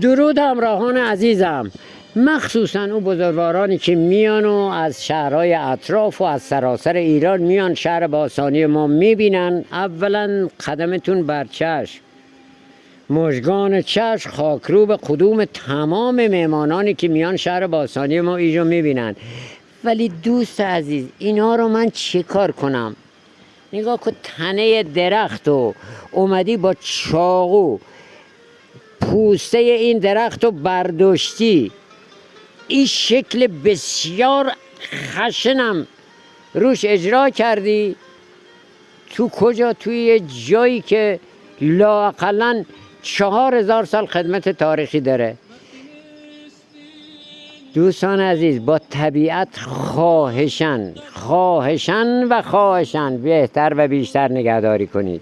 درود همراهان عزیزم، مخصوصا اون بزرگوارانی که میان و از شهرهای اطراف و از سراسر ایران میان شهر باستانی ما میبینن. اولا قدمتون بر چشم، مژگان چشم خاکرو به قدوم تمام مهمانانی که میان شهر باستانی ما ایجا میبینن. ولی دوست عزیز، اینا رو من چه کار کنم؟ نگاه کن، تنه درخت و اومدی با چاقو پوسته این درخت رو برداشتی، این شکل بسیار خشنم روش اجرا کردی. تو کجا؟ توی یه جایی که لااقلا 4000 سال خدمت تاریخی داره. دوستان عزیز، با طبیعت خواهشاً بهتر و بیشتر نگهداری کنید.